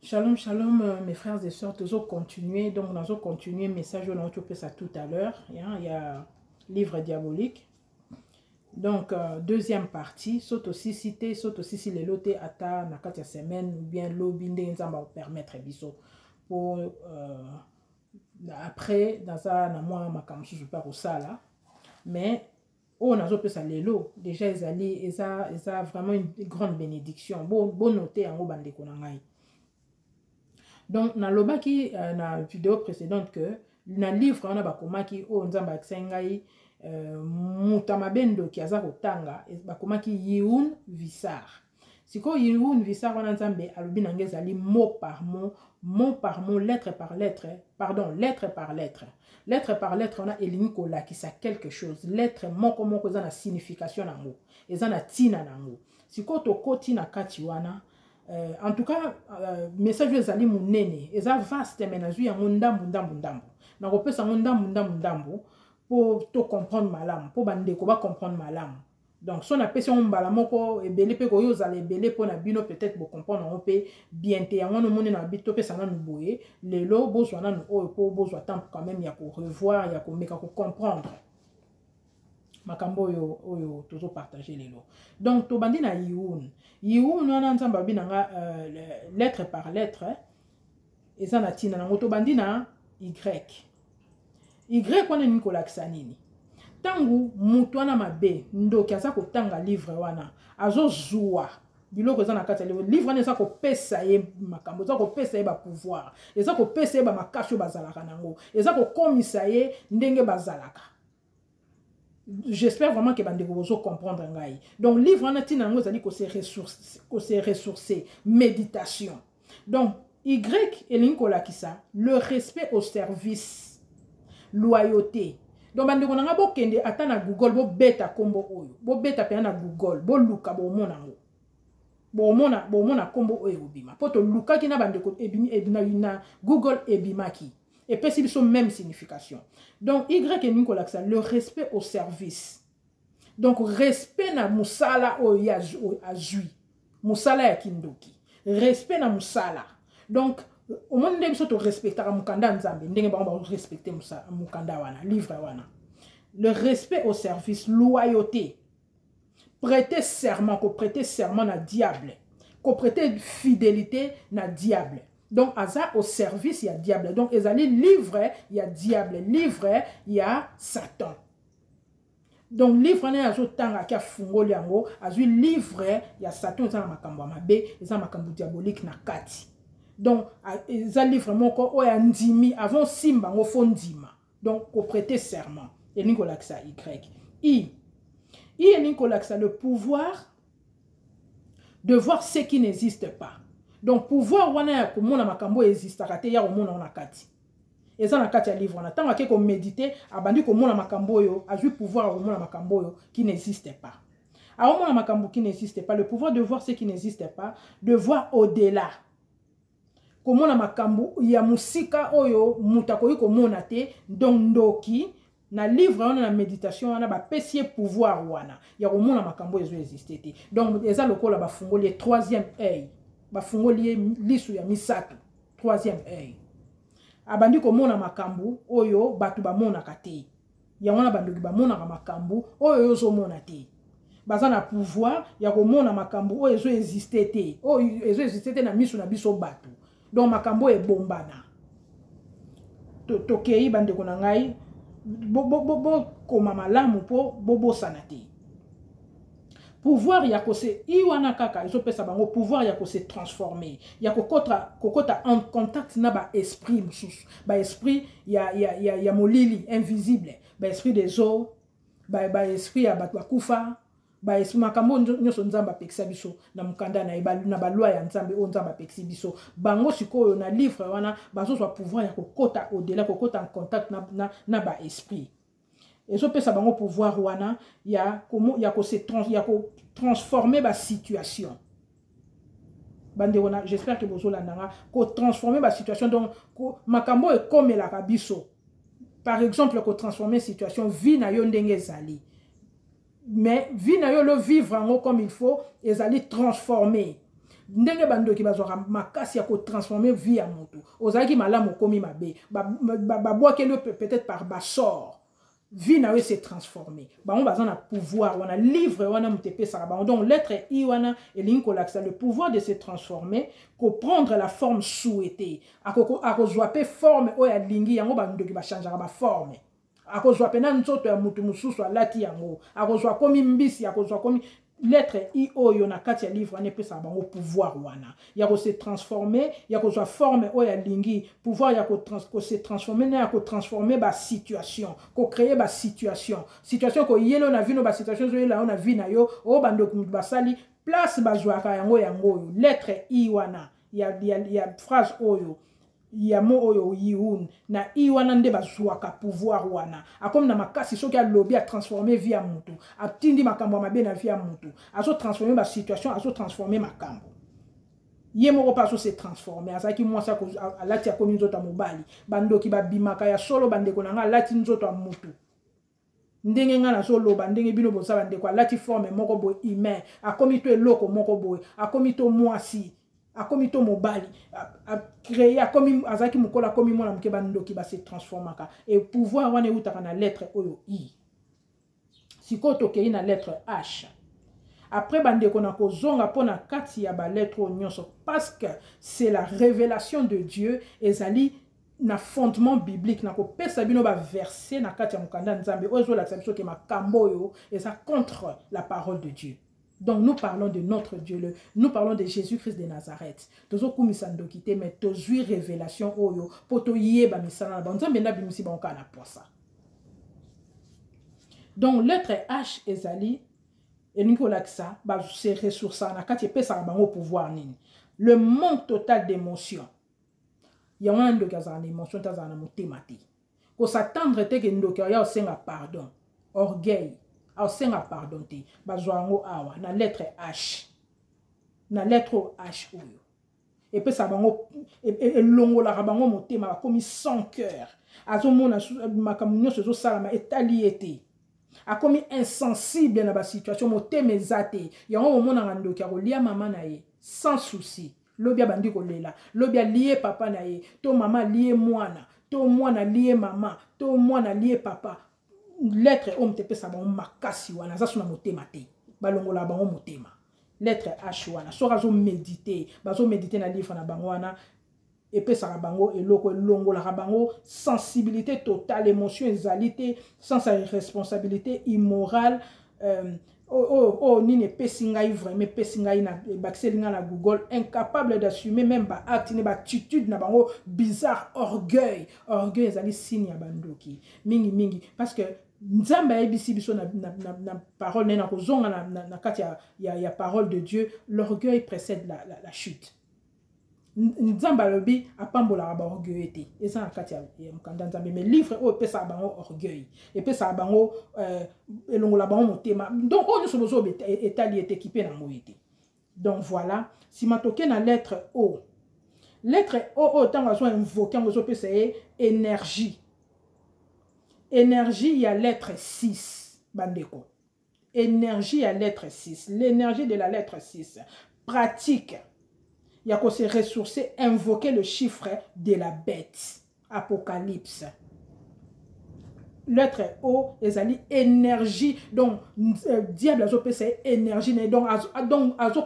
Shalom, shalom, mes frères et sœurs, nous allons continuer. Donc, nous allons continuer le message, on a fait ça tout à l'heure. Il y a livre diabolique. Donc, deuxième partie, saute aussi cité, saute aussi si les lotés ata na katia semaine ou bien l'obinde, ça va permettre biso pour après dans ça na moi ma comme je pas au ça là, mais on a fait ça les lots déjà ils allaient ça vraiment une grande bénédiction. Bon noter en haut bande konangai. Donc, dans la vidéo précédente, que dans le livre, on a bakomaki o nzamba ksengai mutamabendo kiaza kotanga bakomaki Yehoun Vissar. Siko Yehoun Vissar wana nzambe alobi nange ali mot par mot, lettre par lettre, pardon, lettre par lettre. Lettre par lettre, on a elini kola qui sa quelque chose. Lettre moko moko za na signification nango, eza na tina nango. Siko to koti na kati wana. En tout cas, message ezali munene, eza vaste menazu ya ndambu. Na kopesa ndambu pour to comprendre malam, pour bandeko ba comprendre malam. Donc son apesi on mbala moko ebele pe ko yo zala ebele pour na bino peut-être bo comprendre on peut bien te yango no moni na bito pesa na nuboye, lelo bozwa na no pour bozwa temps quand même ya ko revoir, ya ko meka ko comprendre. Makambo oyo tozo partager lelo. Donc to bandi na Yehoun wana nzamba binanga lettre par lettre eza na tina nango to bandi na Y wana ni kolakisa nini tangu mutu wana mabe ndoki aza kotanga livre wana azo zuwa biloko eza na kati ya livre wana eza kopesa ye makambo eza kopesa ye ba pouvoir eza kopesa ye ba makasho bazalaka nango eza kokomisa ye ndenge bazalaka. J'espère vraiment que bandeko bozo comprendre ngai. Donc livre wana tina nango ezali ko se ressourcer, méditation. Donc Y elingi kolakisa le respect au service, loyauté. Donc bandeko nanga bokende ata na Google bo beta kombo oyo, bo beta pe na Google, bo luka bo mona ngo. Bo mona kombo oyo bima. Poto luka ki na bandeko ebimi na Google ebimaki. Et puis, ils sont même signification. Donc, Y et Nicolas, le respect au service. Donc, respect na musala o azui. Musala ya kindoki. Respect na musala. Donc, au moment où nous respectons mukanda nzambe, ndenge ba respecter mukanda wana, livre wana. Le respect au service, loyauté. Prêter serment, ko prêter serment na diable. Ko prêter fidélité na diable. Donc, aza au service, il y a diable. Donc, ils allaient livrer, il y a diable. Livrer, il y a Satan. Donc, livre, il y a Zotanga qui a fungoli yango. Azu livrer, il y a Satan, il y a makambo amabe, il y a makambo diabolique na kati. Donc, ils allaient livrer mon corps, il y a ndimi, avant simba, il faut ndima. Donc, pour prêter serment. Et Nicolas, ça, Y et Nicolas, ça, le pouvoir de voir ce qui n'existe pas. Donc pouvoir wana ya komona makambo existaka te ya komona na kati. Eza na kati ya livre wana tanga ke ko méditer abandi komona makambo yo azui pouvoir komona makambo yo qui n'existe pas. A komona makambo qui n'existe pas, le pouvoir de voir ce qui n'existe pas, de voir au-delà. Komona makambo ya musika oyo mutako yi komona te donc ndoki na livre wana na méditation wana ba pesie pouvoir wana ya komona makambo ezo exister te. Donc eza lokola ba fungoli troisième œil. Bafungoli lisu ya misato, troisième œil. Abandi komona makambu oyo batu bamona kate. Ya wana bandoki bamona ka makambu oyo yozo mona te. Baza na pouvoir ya komona makambu oyo ezo exister te. Oyo ezo exister te na misu na biso batu. Donc makambo e bombana. Tokei bandeko na ngai bo koma malamu po bobo sanate. Pouvoir ya ko se iwana kaka iso pesa bango pouvoir ya ko se transformer ya kokota en contact na ba esprit mususu ba esprit ya molili invisible ba esprit des eaux ba esprit ya bakufa ba esprit makambo nyoso nzamba pekisa biso na mukanda na ebalu na balwa ya nzambe o nzamba pekisi biso bango sikoyo na livre wana bazo so pouvoir ya kokota au-delà kokota en contact na ba esprit. Et so pesa bango pouvoir wana ya ko transformer ba situation. Bande wana j'espère que bozo landanga ko transformer ba situation donc makambo e comme la kabiso. Par exemple ko transformer situation vie na yo ndenge zali. Mais vie na yo le vivre comme il faut ezali transformer. ndenge bandoki bazwaka makasi ya kotransformer vie ya moto ozalaki malamu okomi mabe babwakeli peut-être par basort vie na yo s'est transformée bango baza na pouvoir wana livre wana moto epesaka bango donc lettre I wana elingi kolakisa le pouvoir de se transformer koprendre la forme souhaitée akozwa pe forme oyo alingi yango bandoki bachangeaka baforme akozwa pena nzoto ya mutu mususu alati yango akozwa komi mbisi akozwa komi lettre I oyo na kati ya livre wana epesa bango pouvoir wana ya ko se transformer ya kozwa forme oyo alingi pouvoir ya ko se transformer na ya ko transformer ba situation ko créer ba situation ko yelo na vino ba situation zo yela na vie na yo o bando ku basali place bazwaka yango oyo lettre I wana ya phrase oyo ya mo oyo yiun na I wana nde bazwaka pouvoir wana akomi na makasi soki alobi a transformer vie ya mutu atindi makambo mabe na vie ya mutu azo transformer ba situation azo transformer makambo ye moko pa azo se transformer azaki mwasi alati akomi nzoto ya mobali bandoki babimaka ya solo bandeko na nga alati nzoto ya mutu ndenge nga nazoloba ndenge bino bozala ndeko alati forme moko boye humain akomi to eloko moko boye akomi to mwasi akomi to mobali a créé akomi azaki mukola akomi mwana muke bandoki ba se transformaka et pouvoir wana utaka na lettre oyo I sikoyo tokei na lettre H après bandeko na kozonga pona kati ya ba lettre nyonso parce que c'est la révélation de Dieu ezali na fondement biblique na kopesa bino ba verset na kati ya mukanda nzambe ozo la biso ke makambo oyo eza contre la parole de Dieu. Donc nous parlons de notre Dieu, nous parlons de Jésus-Christ de Nazareth. Tozo kumisando kite mais tozui révélation oyo poto yeba misana ba nzambe na bimisi ba okana posa. Donc lettre H ezali elingo laksa ba se ressources na kati pesa bango pouvoir nini. Le manque total d'émotion. Il y a un ndo kaza na émotion taza na motema te. Ko s'attendre te ke ndo ka ya osenga pardon, orgueil. A senga pardon te bazwango awa na lettre H na lettre H oyo et puis ça bango et longola bango motema bakomi sans cœur azomona makamunyo sezo salama etaliete akomi insensible na ba situation motema ezate yango omona ngandoki akolia mama na ye sans souci lobia bandi kolela lobia lié papa na ye to mama lié mwana to mwana lié mama to mwana lié papa lettre homme te pesa ba makasi wana za suna motema te balongola bango motema lettre H wana so razo méditer bazo méditer na livre na bango wana et pesa bango eloko longola bango sensibilité totale émotion ezalité sans responsabilité immorale nini pesingai vraiment pesingai na baxelinga na Google incapable d'assumer même ba acte ne ba attitude na bango bizarre orgueil ezali signe ya bandoki mingi parce que nzamba ebisi biso na parole na kozonga na kati ya parole de Dieu l'orgueil précède la chute. Nzamba lobi apambola ba orgueil te eza na kati ya mukanda nzambe mais livre o pesa bango orgueil et pesa bango elongola bango motema donc on se bozo etali est équipé na moité. Donc voilà si matoke na lettre O tant que invoquer on pesa énergie il y a lettre 6 bandeko énergie à lettre 6 l'énergie de la lettre 6 pratique. Il y a qu'on se ressourcer, invoquer le chiffre de la bête. Apocalypse. Lettre O, ezali énergie. Donc, diable a c'est énergie. Donc,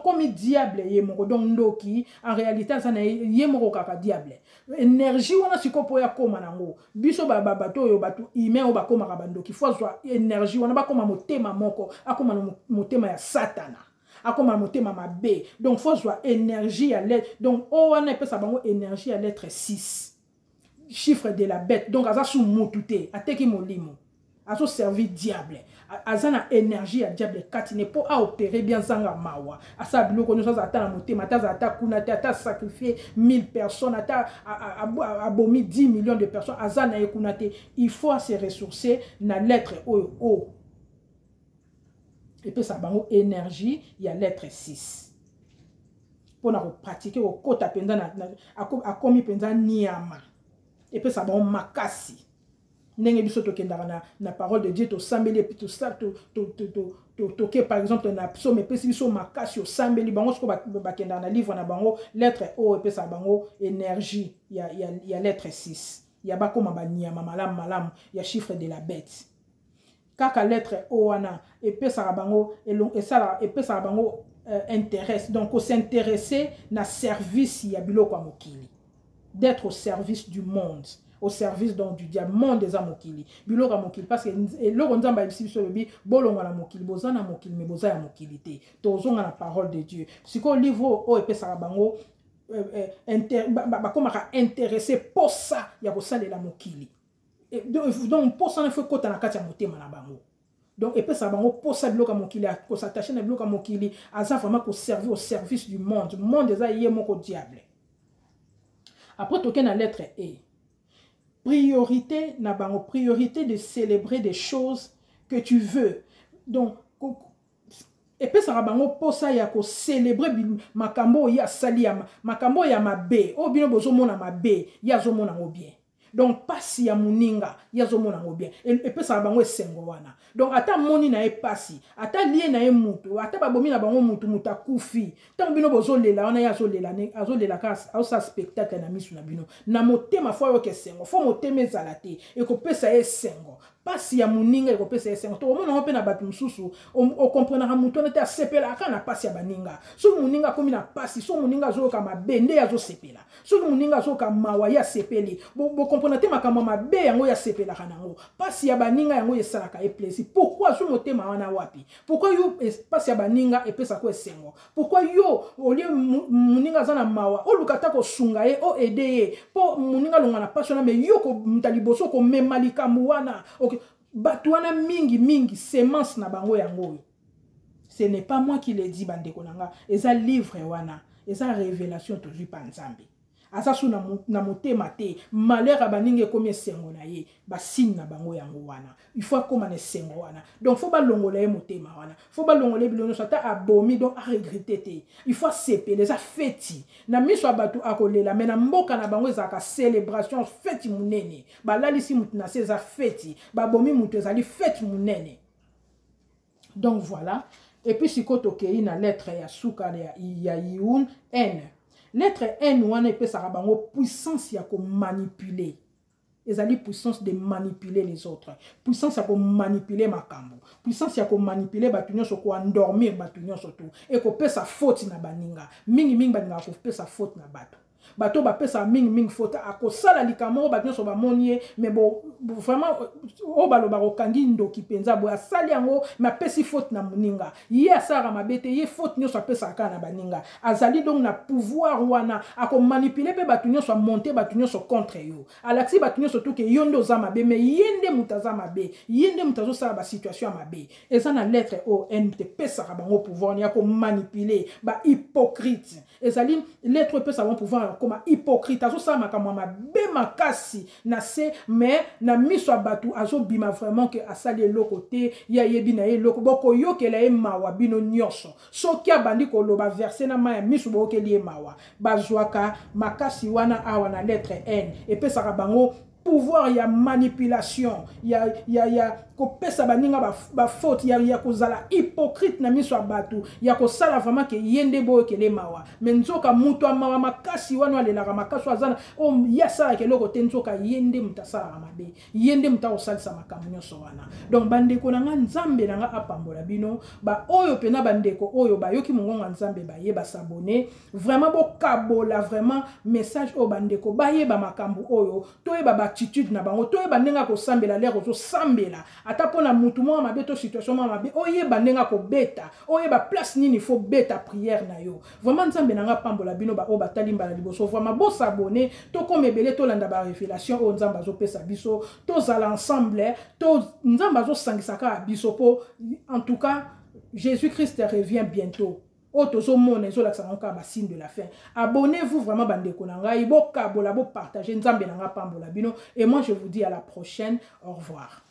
comme diable yemoko. Donc, ndoki, en réalité, ça n'est yemoko kaka diable. Énergie, on a si kopo ya koma nango. Biso bato yo batu, ime o bakoma kabandoki. Faut soit énergie, on a ba koma motema moko, akoma motema ya satana. Akoma motema mabe. Donc faut soit énergie à lettre. Donc on appelle ça bango énergie à lettre 6. Chiffre de la bête. Donc aza sou motute, ateki molimo. Azo servi diable. Azana énergie à diable katine po a opérer bien zanga mawa. Asa biloko nous ça ata motema, ata kuna ata sacrifier 1000 personnes, ata abomi 10 millions de personnes. Azana ekunate, il faut se ressourcer na lettre O. Et puis ça va énergie, il y a lettre 6. Pour nous pratiquer au kota penda a komi penda niyama. Et puis ça va makasi. ndenge biso tokendaka na parole de Dieu to sambeli puis to ça to par exemple na psaume epesi biso makasi osambeli bango soko bakendaka na livre na bango lettre O epesa bango énergie ya lettre 6 ya bakoma banyama malamu ya chiffre de la bête kaka lettre O wana epesa bango epesa bango intéresse donc on s'intéresser na service ya biloko ya mokili d'être au service du monde au service donc du diamant des amokili biloko ya mokili parce que eloko nzamba yebisi biso lobi bolonga na mokili boza na mokili mais boza ya mokili te tozonga na parole de Dieu siko livre o epesaka bango bakomaka intéressé posa ya kosalela mokili donc posa na fo kota na kati ya motema na bango donc epesaka bango posa biloko ya mokili kosattache na biloko ya mokili aza vraiment koservir au service du monde eza ye moko diable. Après toke na lettre E priorité na bango priorité de célébrer des choses que tu veux donc epesaka bango posa ya ko célébrer makambo ya sali ya makambo ya mabe o bino bozomona mabe ya zomona ngo bien donc pasi ya muninga ya zomona ngo bien epesaka bango esengo wana donc ata moni na e pasi ata lie na e mutu ata babomi na bango mutu akufi tango bino bozolela wana ya azolela ka sa spectacle na misu na bino na motema fo yo kesengo fo motema ezala te ekopesa esengo pasi ya muninga ekopesa esengo to omona ngo pe na batu mususu o comprendre mutu na te asepela aka na pasi ya baninga so muninga komi na pasi so muninga azoyoka mabende ya zosepela so muninga azoyoka mawa ya sepeli bo comprendre te makambo mabe yango ya sepela kanango pasi ya baninga yango esalaka e plaisir pourquoi so motema wana wapi pourquoi yo pasi ya baninga epesa ko esengo pourquoi yo olie muninga zana mawa o lukata ko sunga ye o ede ye po muninga longa na pasi na me yo ko mtaliboso ko memalika muwana okay batu wana mingi semence na bango yango ce n'est pas moi qui le dit bandeko nanga eza livre wana eza révélation toujours pa nzambe asa su na motema te malheur abaninge komi esengo na ye basine na bango yango wana il faut koma na esengo wana donc faut balongola ye motema wana faut balongola bilono ata abomi donc a regretter te il faut sepele eza feti na miso abatu akolela mais na mboka na bango ezaka célébration feti munene balalisi mutu na se eza feti babomi mutu ezali feti munene donc voilà et puis sikoto kei na lettre ya suka ya Yihun N lettre N wana epesaka bango puissance ya ko manipuler ezali puissance de manipuler les autres puissance ya ko manipuler makambo puissance ya ko manipuler batu nyonso ko endormir batu nyonso to e ko pesa faute na baninga mingi baninga ko pesa faute na bato ba pesa mingi faute akosala likamo ba nyonso ba monie mais bon vraiment o baloba ko kangi ndoki penza bo asali yango ma pesi faute na muninga ye asara mabete ye faute nyonso apesa ka na baninga azali donc na pouvoir wana ako manipuler pe batu nyonso monter batu nyonso contre yo alaxi batu nyonso to ke yondo za mabe mais yende mutaza mabe yende mutazo sala ba situation mabe eza na lettre O N te pesa ka bango pouvoir ni ako manipuler ba hypocrite ezali lettre pesa bango pouvoir comme hypocrite azo sa makamwa mabe makasi na se mais na miso abatu azo bima vraiment que asali eloko te ya yebi na eloko boko yokela e mawa bino nyonso soki abandi ko loba verset na ma ya miso bokeli e mawa bazwaka makasi wana awa na lettre N et pesa bango pouvoir ya manipulation ya ko pesa baninga ba faute ya kozala hypocrite na miso abatu ya ko sala vraiment que yende bo kele mawa menzoka mutu amawa makasi wana alelaka makasi azana o ya sala ke loko tenzoka yende mutasala mabe yende mutaosalisa makambo nyonso wana donc bandeko nanga nzambe nanga apambola bino ba oyo pena bandeko oyo bayoki mongonga nzambe baye ba s'abonner vraiment bo kabola vraiment message o bandeko baye ba makambo oyo toyeba ba attitude na bango toyeba ndenga ko sambela lero zo sambela ata pona mutu mwa mabe to situation mwa mabe oyeba ndenga ko beta oyeba place nini faut beta prière na yo vraiment nzambe nanga pambola bino ba o batali mbala liboso vraiment bo s'abonner to komebele to landa ba révélation o nzamba zo pesa biso to zala ensemble to nzamba zo sangisaka biso po en tout cas Jésus-Christ revient bientôt. Signe de la fin. Abonnez-vous vraiment bandeko nanga, bo kabola bo partager nzambe nanga pambola bino et moi je vous dis à la prochaine. Au revoir.